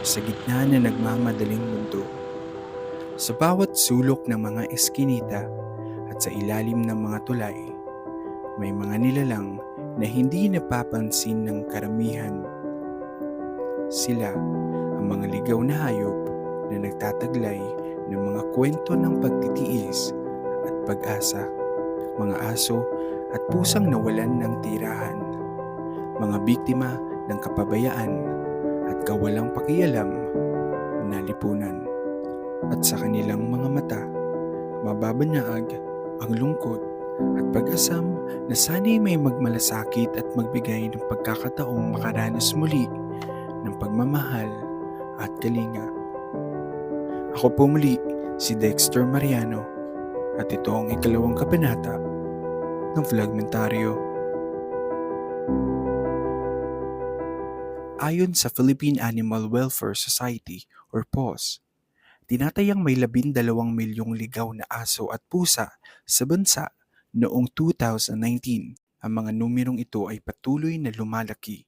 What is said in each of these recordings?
sa gitna na nagmamadaling mundo. Sa bawat sulok ng mga eskinita at sa ilalim ng mga tulay, may mga nilalang na hindi napapansin ng karamihan. Sila ang mga ligaw na hayop na nagtataglay ng mga kwento ng pagtitiis at pag-asa. Mga aso at pusang nawalan ng tirahan. Mga biktima ng kapabayaan at kawalang pakialam na lipunan. At sa kanilang mga mata, mababanyag ang lungkot at pag-asam na sana'y may magmalasakit at magbigay ng pagkakataong makaranas muli ng pagmamahal at kalinga. Ako po muli si Dexter Mariano at ito ang ikalawang kabanata ng Vlogmentaryo. Ayon sa Philippine Animal Welfare Society or PAWS, tinatayang may 12 milyong ligaw na aso at pusa sa bansa noong 2019. Ang mga numerong ito ay patuloy na lumalaki,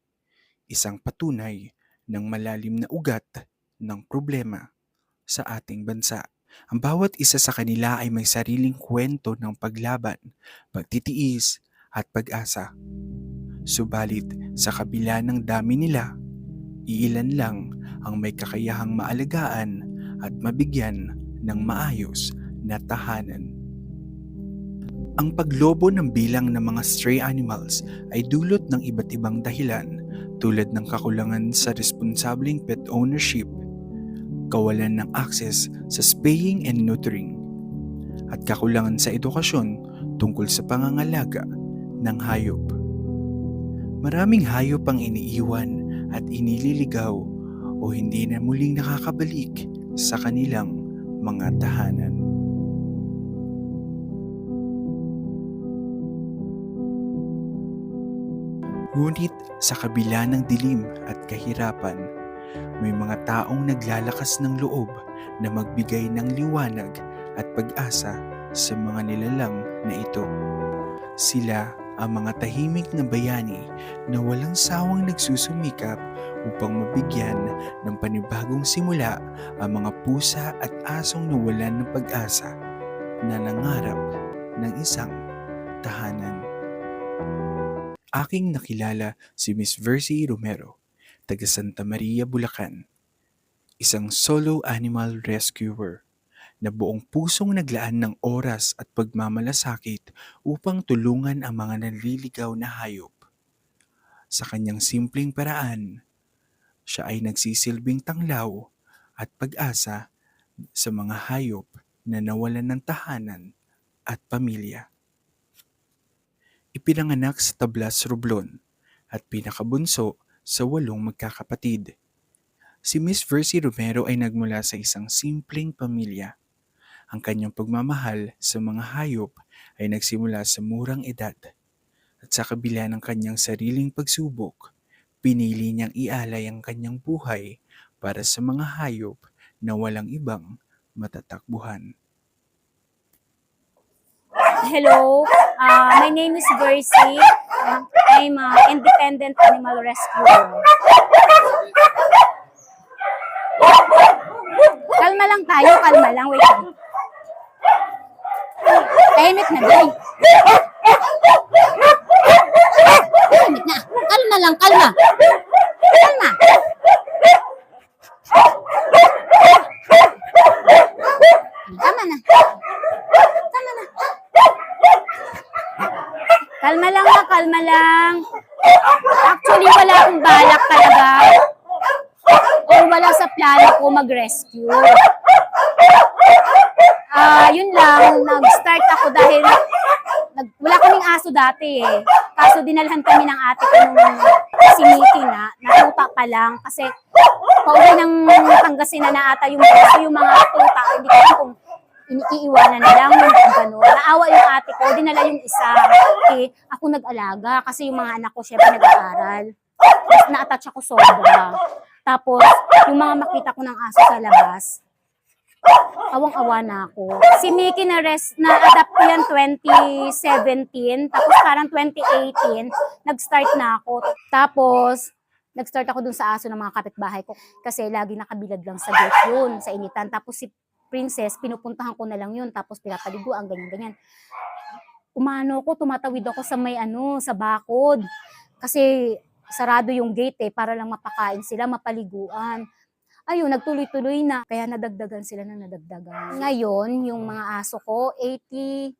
isang patunay ng malalim na ugat ng problema sa ating bansa. Ang bawat isa sa kanila ay may sariling kwento ng paglaban, pagtitiis at pag-asa. Subalit sa kabila ng dami nila, iilan lang ang may kakayahang maalagaan at mabigyan ng maayos na tahanan. Ang paglobo ng bilang ng mga stray animals ay dulot ng iba't ibang dahilan tulad ng kakulangan sa responsableng pet ownership, kawalan ng access sa spaying and neutering, at kakulangan sa edukasyon tungkol sa pangangalaga ng hayop. Maraming hayop ang iniiwan at inililigaw o hindi na muling nakakabalik sa kanilang mga tahanan. Ngunit sa kabila ng dilim at kahirapan, may mga taong naglalakas ng loob na magbigay ng liwanag at pag-asa sa mga nilalang na ito. Sila ang mga tahimik na bayani na walang sawang nagsusumikap upang mabigyan ng panibagong simula ang mga pusa at asong nawalan ng pag-asa na nangarap ng isang tahanan. Aking nakilala si Miss Versie Romero, taga Santa Maria, Bulacan, isang solo animal rescuer na buong pusong naglaan ng oras at pagmamalasakit upang tulungan ang mga naliligaw na hayop. Sa kanyang simpleng paraan, siya ay nagsisilbing tanglaw at pag-asa sa mga hayop na nawalan ng tahanan at pamilya. Ipinanganak sa Tablas, Romblon at pinakabunso sa 8 magkakapatid. Si Miss Versie Romero ay nagmula sa isang simpleng pamilya. Ang kanyang pagmamahal sa mga hayop ay nagsimula sa murang edad at sa kabila ng kanyang sariling pagsubok, pinili niyang ialay ang kanyang buhay para sa mga hayop na walang ibang matatakbuhan. Hello, my name is Versie. I'm an independent animal rescuer. Kalma lang tayo, kalma lang. Wait lang. Tahimik na, guys. Tahimik na. Kalma lang, kalma. Kalma. Tama na. Tama na. Kalma lang na, kalma lang. Actually, wala akong balak talaga. O wala sa plano ko mag-rescue. Yun lang, nag-start ako dahil wala kaming aso dati eh. Kaso dinalhan kami ng ate ko nung si Mickey na, natuta pa lang. Kasi pauwi ng Pangasinan na ata yung aso, yung mga tuta. Hindi ko alam kung iniiwanan na lang yung gano'n. Naawa yung ate ko, dinala yung isa. Okay, ako nag-alaga kasi yung mga anak ko syempre nag-aaral. Na-attach ako sobra. Tapos, yung mga makita ko ng aso sa labas, awang-awa na ako. Si Mickey na-adapt ko yan 2017, tapos parang 2018, nag-start na ako. Tapos, nag-start ako dun sa aso ng mga kapitbahay ko kasi lagi nakabilad lang sa gate yun, sa initan. Tapos si Princess, pinupuntahan ko na lang yun, tapos pinapaliguan, ganyan-ganyan. Umano ko, tumatawid ako sa may sa bakod. Kasi sarado yung gate para lang mapakain sila, mapaliguan. Ayun, nagtuloy-tuloy na. Kaya nadagdagan sila ng nadagdagan. Ngayon, yung mga aso ko, 85.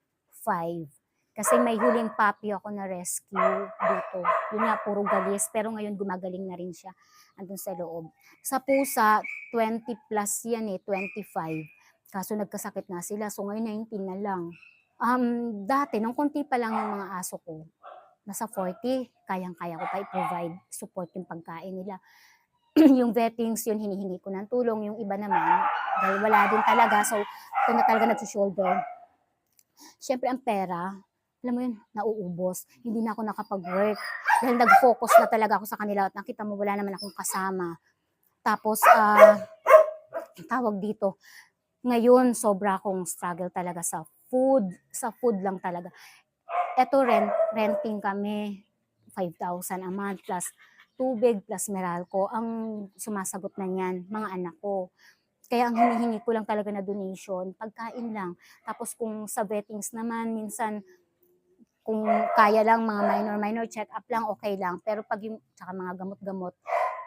Kasi may huling puppy ako na rescue dito. Yun nga, puro galis. Pero ngayon, gumagaling na rin siya. Andun sa loob. Sa pusa, 20 plus yan 25. Kaso nagkasakit na sila. So ngayon, 19 na lang. Dati, nung konti pa lang yung mga aso ko, nasa 40, kayang-kaya ko pa i-provide support yung pagkain nila. Yung vettings, yun, hinihingi ko ng tulong. Yung iba naman, dahil wala din talaga, so ito na talaga nag-shoulder. Siyempre, ang pera, alam mo yun, nauubos. Hindi na ako nakapag-work. Dahil nag-focus na talaga ako sa kanila at nakita mo, wala naman akong kasama. Tapos, tawag dito, ngayon, sobra akong struggle talaga sa food. Sa food lang talaga. Eto, renting kami, 5,000 a month plus tubig plus Meralco. Ang sumasagot na niyan, mga anak ko. Kaya ang hinihingi ko lang talaga na donation, pagkain lang. Tapos kung sa vettings naman, minsan, kung kaya lang mga minor check-up lang, okay lang. Pero pag yung, tsaka mga gamot-gamot,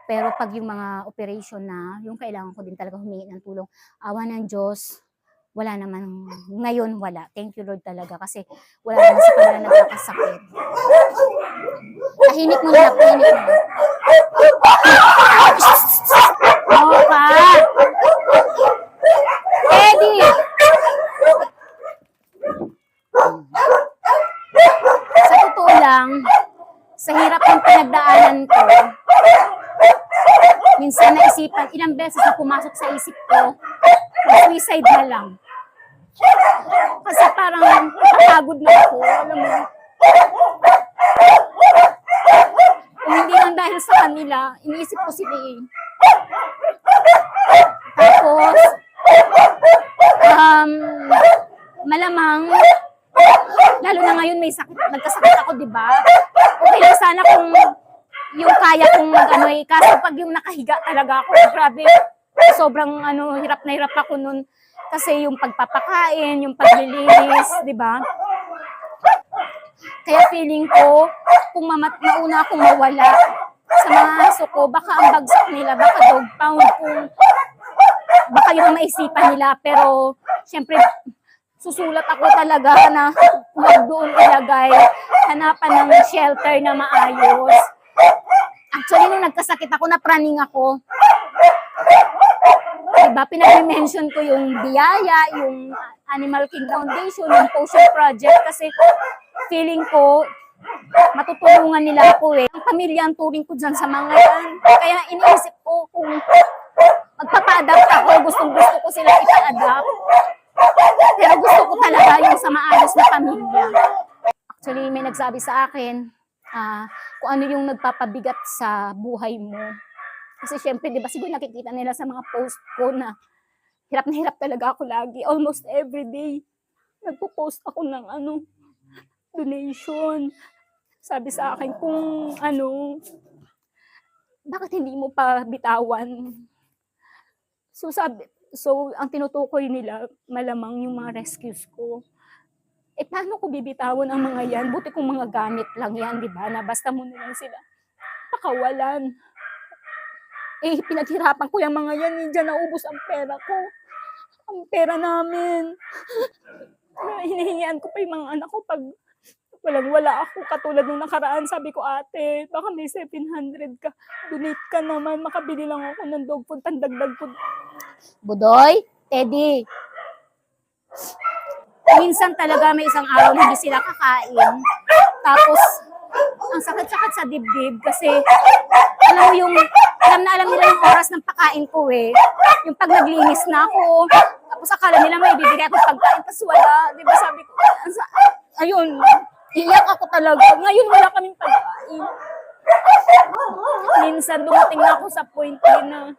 pero pag yung mga operation na, yung kailangan ko din talaga humingi ng tulong. Awa ng Diyos, wala naman. Ngayon, wala. Thank you, Lord, talaga. Kasi wala naman sa kanila nagkakasakit. Tahimik mo na, tahimik mo. Oo ka. Eddie! Sa totoo lang, sa hirap ng pinagdaanan ko, minsan naisipan, ilang beses na pumasok sa isip ko, suicide na lang. Kasi parang napagod na ako, alam mo. Kung hindi lang dahil sa kanila, iniisip ko sila eh. Tapos, malamang, lalo na ngayon may sakit, nagkasakit ako, di ba? Okay lang sana kung yung kaya kong kaso pag yung nakahiga talaga ako, grabe, sobrang hirap na hirap ako nun. Kasi yung pagpapakain, yung paglilinis, di ba? Kaya feeling ko, kung mauna akong mawala sa mga aso ko, baka ang bagsak nila, baka dog pound, kung baka yun ang maisipan nila. Pero, syempre, susulat ako talaga na huwag doon ilagay, hanapan ng shelter na maayos. Actually, nung nagkasakit ako, napraning ako. Diba, pinag-mention ko yung Biyaya, yung Animal King Foundation, yung Potion Project, kasi feeling ko, matutulungan nila ako eh. Ang pamilya ang turing ko dyan sa mga yan. Kaya iniisip ko kung magpapa-adapt ako, gustong-gusto ko sila ipa-adapt. Pero gusto ko talaga yung sa maayos na pamilya. Actually, may nagsabi sa akin, kung ano yung nagpapabigat sa buhay mo. Kasi syempre, di ba, siguro nakikita nila sa mga post ko na hirap talaga ako lagi. Almost every day, nagpo-post ako ng donation. Sabi sa akin kung bakit hindi mo pa bitawan? So ang tinutukoy nila, malamang yung mga rescues ko. Paano ko bibitawan ang mga yan? Buti kung mga gamit lang yan, di ba? Na basta mo na lang sila pakawalan. Pinaghirapan ko yung mga yan, dyan naubos ang pera ko. Ang pera namin. Hinihingian ko pa yung mga anak ko pag walang-wala ako. Katulad nung nakaraan, sabi ko, ate, baka may 700 ka. Donate ka naman, makabili lang ako ng dog food, pandagdag food. Budoy, Teddy. Minsan talaga may isang araw na hindi sila kakain. Tapos, ang sakit-sakit sa dibdib kasi alam nila yung oras ng pagkain ko eh. Yung pag naglinis na ako, tapos akala nila may bibigay akong pagkain, tapos wala. Di ba sabi ko, ayun, iyak ako talaga. Ngayon wala kaming pagkain. Minsan dumating na ako sa point na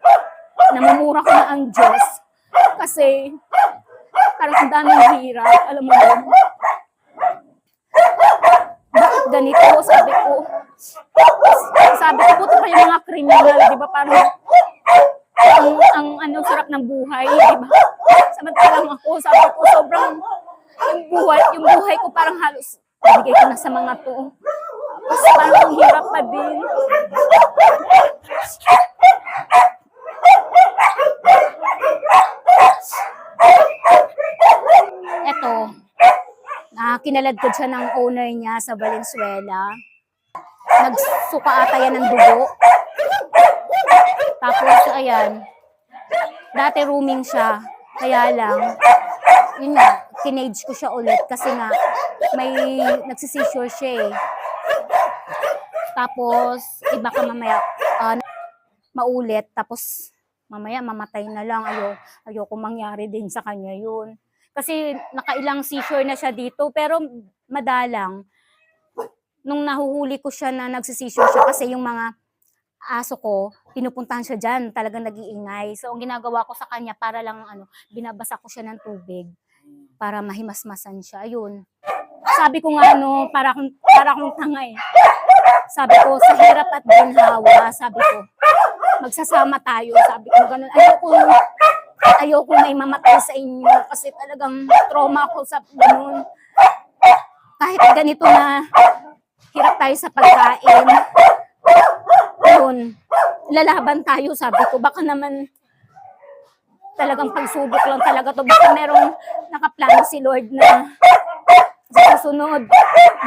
namumura ko na ang Diyos. Kasi parang ang daming hirap, alam mo yun. Bakit ganito, sabi ko, puto kayo mga criminal, di ba? Parang, ang sarap ng buhay, di ba? Samantalang ako, sabi ko, sobrang, yung buhay ko parang halos, bigay ko na sa mga to. Tapos parang hirap pa din. Eto, kinaladkod siya ng owner niya sa Valenzuela. Nagsuka ata yan ng dugo. Tapos, ayan, dati rooming siya. Kaya lang, yun nga, kinage ko siya ulit kasi nga, may nagsisisure siya eh. Tapos, iba ka mamaya, maulit, tapos mamaya mamatay na lang. Ayoko mangyari din sa kanya yun. Kasi nakailang seizure na siya dito, pero madalang. Nung nahuhuli ko siya na nagsisisure siya, kasi yung mga aso ko, pinupuntahan siya dyan, talagang nag-iingay. So, ang ginagawa ko sa kanya, para lang, binabasa ko siya ng tubig, para mahimasmasan siya. Ayun. Sabi ko nga, para akong tanga eh. Sabi ko, sa hirap at ginhawa, sabi ko, magsasama tayo. Sabi ko, ganun. Ayoko na mamatay sa inyo kasi talagang trauma ako sa ganun. Kahit ganito na hirap tayo sa pagkain, yun, lalaban tayo, sabi ko. Baka naman talagang pagsubok lang talaga to. Baka merong nakaplano si Lord na sa susunod,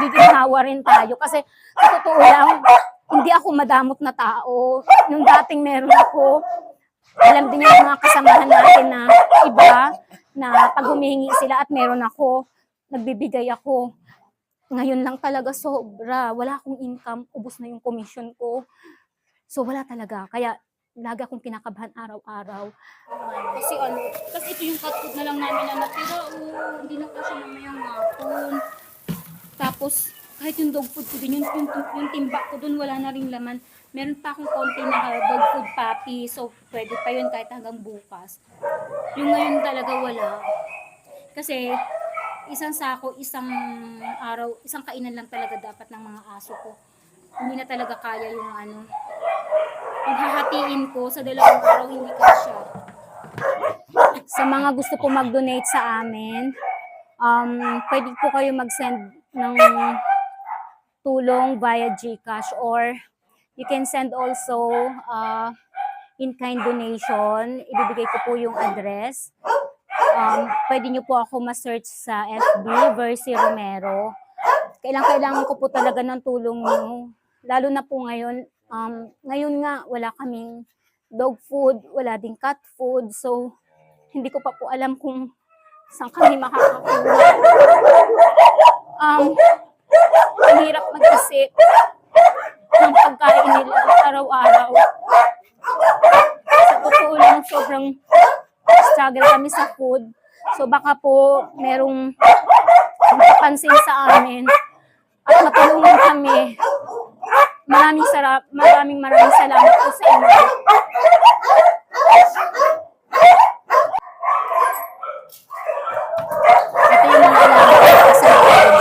giginhawa rin tayo. Kasi sa totoo lang, hindi ako madamot na tao. Nung dating meron ako, alam din yung mga kasamahan natin na iba, na pag humihingi sila at meron ako, nagbibigay ako. Ngayon lang talaga sobra. Wala akong income, ubos na yung commission ko. So wala talaga. Kaya lagi akong kinakabahan araw-araw. Kasi ito yung cat food na lang namin na natira. Hindi na kasi mamayang hapon. Tapos, kahit yung dog food ko din, yung timbak ko dun, wala na ring laman. Meron pa akong konti na dog food puppy, so pwede pa yun kahit hanggang bukas. Yung ngayon talaga wala. Kasi, isang sako, isang araw, isang kainan lang talaga dapat ng mga aso ko. Hindi na talaga kaya yung yung hahatiin ko sa 2 araw, hindi kasya. Sa mga gusto po mag-donate sa amin, pwede po kayo mag-send ng tulong via GCash, or you can send also in-kind donation. Ibibigay ko po yung address. Pwede nyo po ako ma-search sa FB, Versi Romero. Kailangan ko po talaga ng tulong nyo. Lalo na po ngayon. Ngayon nga, wala kaming dog food, wala ding cat food. So, hindi ko pa po alam kung saan kami makakakuha. Ang hirap mag-isip ng pagkain nila araw-araw. Sa totoo lang, sobrang struggle kami sa food. So baka po merong mapapansin sa amin at matulungan kami. Maraming salamat po sa inyo. Ito yung mga alamat ko sa loob.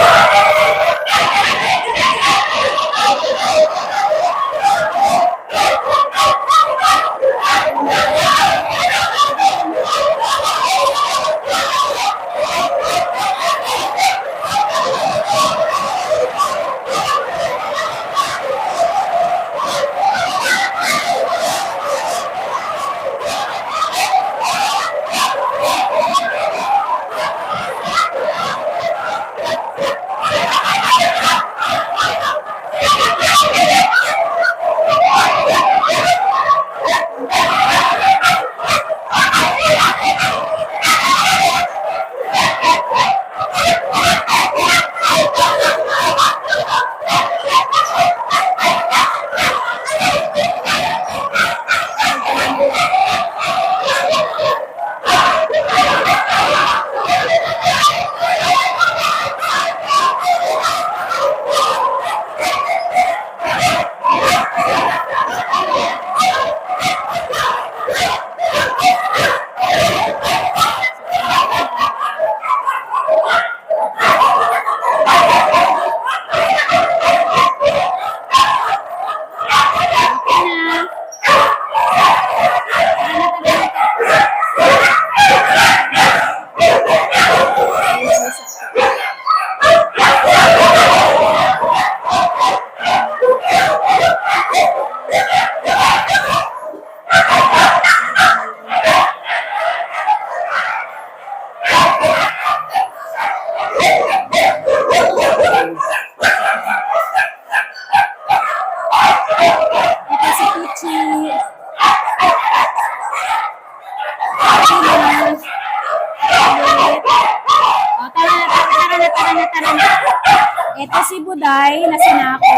barangay na sinako.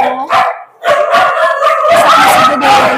Isa na sa gudol.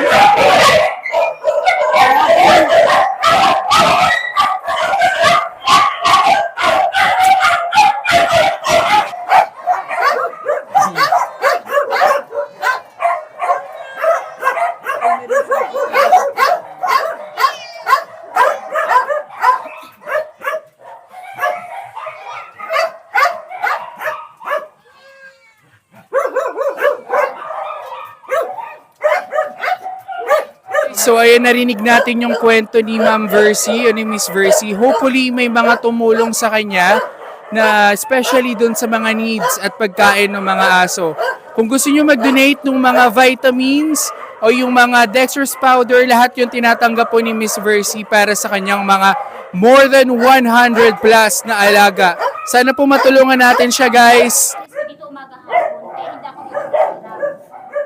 So ayan, narinig natin yung kwento ni Ma'am Versi, ni Miss Versi. Hopefully may mga tumulong sa kanya na especially dun sa mga needs at pagkain ng mga aso. Kung gusto niyo mag-donate ng mga vitamins o yung mga dextrose powder, lahat yung tinatanggap po ni Miss Versi para sa kanyang mga more than 100 plus na alaga. Sana po matulungan natin siya, guys. Dito umaga hapon, kaya hindi ako dito natulog.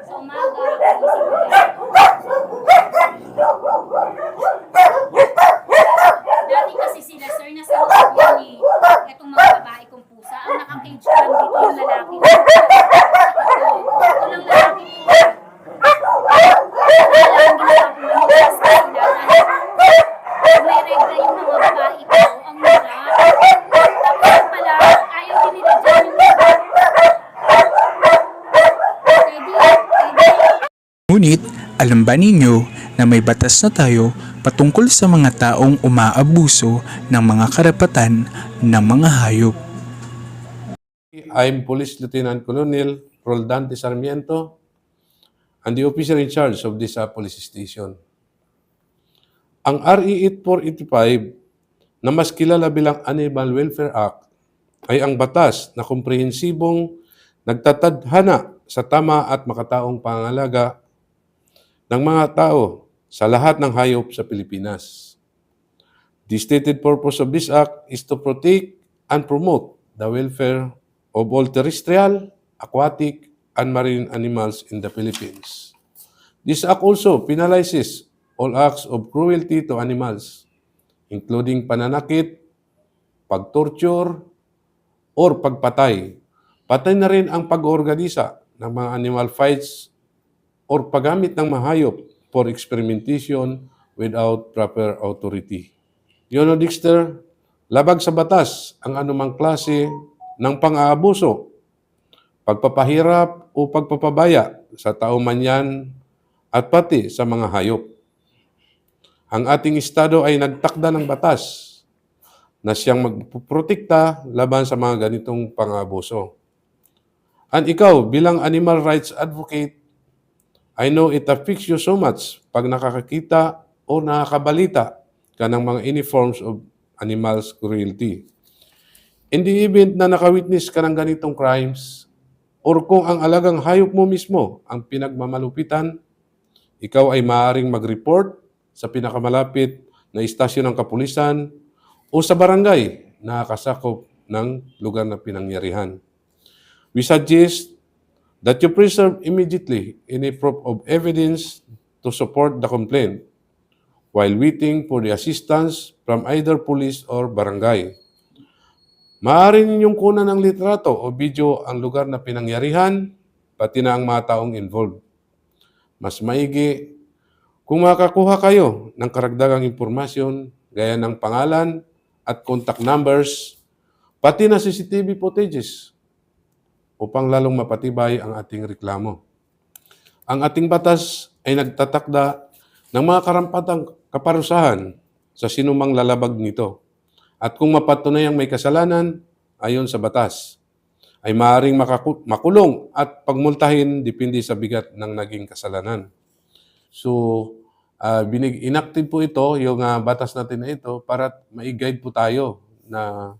Sa umaga, dati kasi sila, sir, nasa loob yun eh. Itong mga babae kong pusa, ang nakakage lang dito yung lalaki. Ito lang lalaki po. Wala lang ginawa ko manigas sila dahil pag may regla yung mga babae ko, ang mura. Tapos pala, ayaw din nila dyan yung Ngunit, alam ba ninyo na may batas na tayo patungkol sa mga taong umaabuso ng mga karapatan ng mga hayop? I'm Police Lieutenant Colonel Roldan de Sarmiento and the officer in charge of this police station. Ang RE 8485 na mas kilala bilang Animal Welfare Act ay ang batas na komprehensibong nagtatadhana sa tama at makataong pangangalaga ng mga tao sa lahat ng hayop sa Pilipinas. The stated purpose of this act is to protect and promote the welfare of all terrestrial, aquatic, and marine animals in the Philippines. This act also penalizes all acts of cruelty to animals, including pananakit, pagtorture, or pagpatay. Patay na rin ang pag-organisa ng mga animal fights or paggamit ng mahayop for experimentation without proper authority. Yun o, Dexter, labag sa batas ang anumang klase ng pang-aabuso, pagpapahirap o pagpapabaya sa tao man yan at pati sa mga hayop. Ang ating estado ay nagtakda ng batas na siyang magprotekta laban sa mga ganitong pang-aabuso. And ikaw, bilang animal rights advocate, I know it affects you so much pag nakakakita o nakakabalita ka ng mga any forms of animals cruelty. In the event na nakawitness ka ng ganitong crimes, or kung ang alagang hayop mo mismo ang pinagmamalupitan, ikaw ay maaaring mag-report sa pinakamalapit na istasyon ng kapulisan o sa barangay na kasakop ng lugar na pinangyarihan. We suggest that you preserve immediately any proof of evidence to support the complaint while waiting for the assistance from either police or barangay. Maaari ninyong kunan ng litrato o video ang lugar na pinangyarihan, pati na ang mga taong involved. Mas maigi kung makakuha kayo ng karagdagang impormasyon gaya ng pangalan at contact numbers, pati na CCTV footages upang lalong mapatibay ang ating reklamo. Ang ating batas ay nagtatakda ng mga karampatang kaparusahan sa sinumang lalabag nito. At kung mapatunayang may kasalanan, ayon sa batas, ay maaaring makulong at pagmultahin depende sa bigat ng naging kasalanan. So, inactive po ito, yung batas natin na ito, para ma-guide po tayo na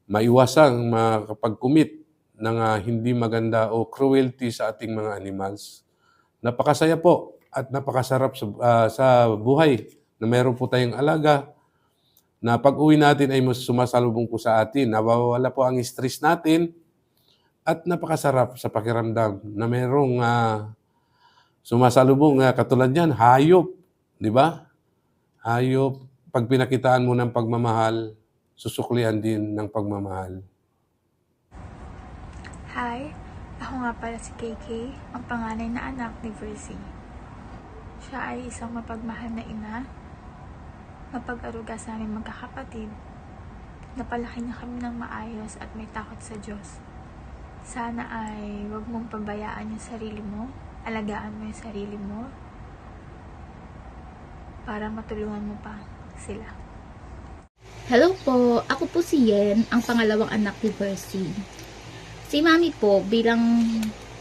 maiwasang makapag-commit ng hindi maganda o cruelty sa ating mga animals. Napakasaya po at napakasarap sa buhay na meron po tayong alaga na pag-uwi natin ay mas sumasalubong po sa atin. Nawawala po ang stress natin at napakasarap sa pakiramdam na merong sumasalubong katulad yan, hayop. Di ba? Hayop, pag pinakitaan mo ng pagmamahal, susuklian din ng pagmamahal. Hi, Ako nga pala si KK, ang panganay na anak ni Versi. Siya ay isang mapagmahal na ina, mapag-aruga sa aming magkakapatid, napalaki niya kami ng maayos at may takot sa Diyos. Sana ay huwag mong pabayaan yung sarili mo, alagaan mo yung sarili mo, para matulungan mo pa sila. Hello po, ako po si Yen, ang pangalawang anak ni Versi. Si Mami po bilang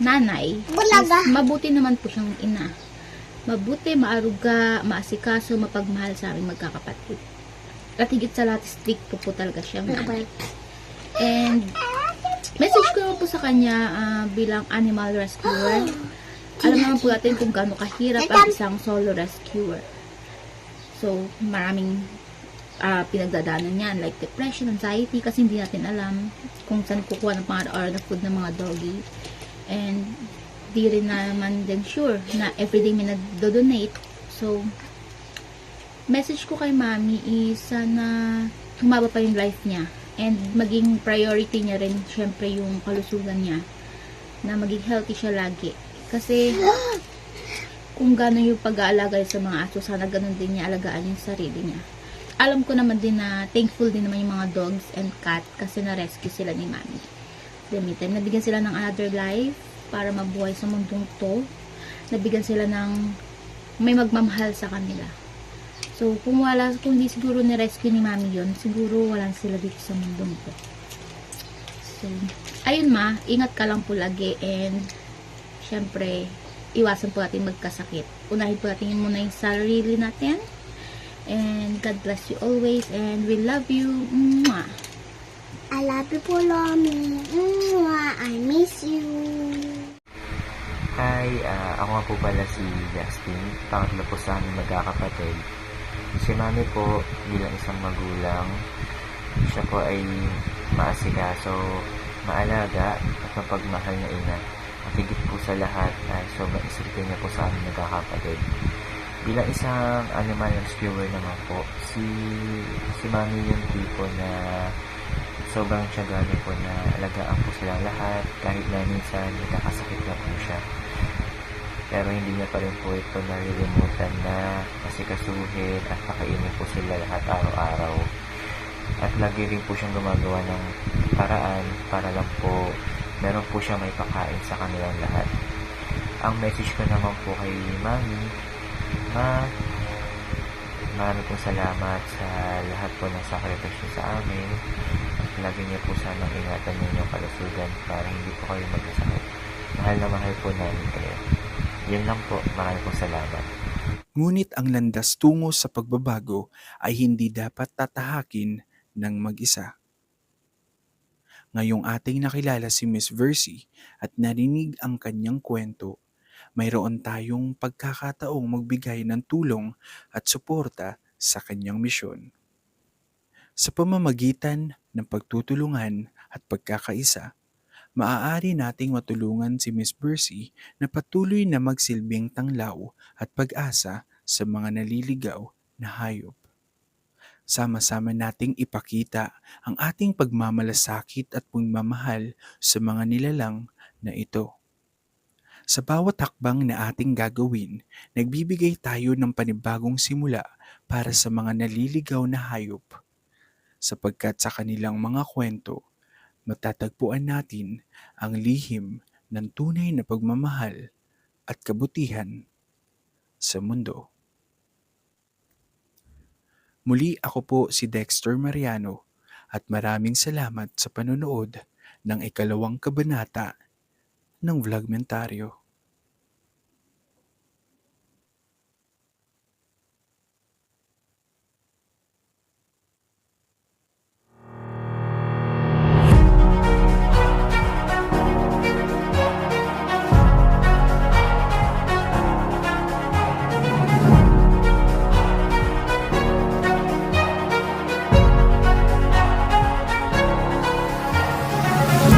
nanay, is mabuti naman po siyang ina. Mabuti, maaruga, maasikaso, mapagmahal sa aming magkakapatid. At higit sa lahat, strict po talaga siyang nanay. And message ko naman po sa kanya bilang animal rescuer. Alam naman po natin kung gaano kahirap ang isang solo rescuer. So, maraming pinagdadaanan niyan, like depression, anxiety, kasi hindi natin alam kung saan kukuha ng pang-araw-araw na food ng mga doggy. And di rin naman din sure na everyday may nagdo-donate. So, message ko kay Mami is sana humaba pa yung life niya and maging priority niya rin syempre yung kalusugan niya, na maging healthy siya lagi. Kasi kung gano'n yung pag-aalaga sa mga aso, sana gano'n din niya alagaan yung sarili niya. Alam ko naman din na thankful din naman yung mga dogs and cat kasi na-rescue sila ni Mami. The meantime, nabigyan sila ng another life para mabuhay sa mundong to. Nabigyan sila ng may magmamahal sa kanila. So, kung hindi siguro ni-rescue ni Mami yun, siguro wala sila dito sa mundong to. So, ayun ma, ingat ka lang po lagi and syempre, iwasan po natin magkasakit. Unahin po natin muna yung sarili natin. And God bless you always and we love you. Mwah. I love you po, Lomi. I miss you. Hi, ako nga po pala si Justin, pangatlo po sa aming magkakapatid. Si Mami po bilang isang magulang, siya po ay maasikaso, maalaga at mapagmahal na ina. At higit po sa lahat ay sobrang isipin niya po sa aming magkakapatid. Bilang isang animal rescuer naman po, si Mami yung tipo na sobrang tiyaga niya po na alagaan po silang lahat kahit na minsan nagkakasakit na po siya. Pero hindi niya pa rin po ito narilimutan na asikasuhin at pakainin po sila lahat araw-araw. At lagi rin po siyang gumagawa ng paraan para lang po meron po siyang may pakain sa kanilang lahat. Ang message ko naman po kay Mami, maraming pong salamat sa lahat po ng sacrifice niyo sa amin. At lagi niyo po sanang ingatan niyo yung kalusugan para hindi po kayo magkasakit. Mahal na mahal po namin kayo. Yun lang po, maraming pong salamat. Ngunit ang landas tungo sa pagbabago ay hindi dapat tatahakin ng mag-isa. Ngayong ating nakilala si Miss Versi at narinig ang kanyang kwento, mayroon tayong pagkakataong magbigay ng tulong at suporta sa kanyang misyon. Sa pamamagitan ng pagtutulungan at pagkakaisa, maaari nating matulungan si Miss Versi na patuloy na magsilbing tanglaw at pag-asa sa mga naliligaw na hayop. Sama-sama nating ipakita ang ating pagmamalasakit at pagmamahal sa mga nilalang na ito. Sa bawat hakbang na ating gagawin, nagbibigay tayo ng panibagong simula para sa mga naliligaw na hayop. Sapagkat sa kanilang mga kwento, matatagpuan natin ang lihim ng tunay na pagmamahal at kabutihan sa mundo. Muli ako po si Dexter Mariano at maraming salamat sa panonood ng ikalawang kabanata ng Vlogmentaryo.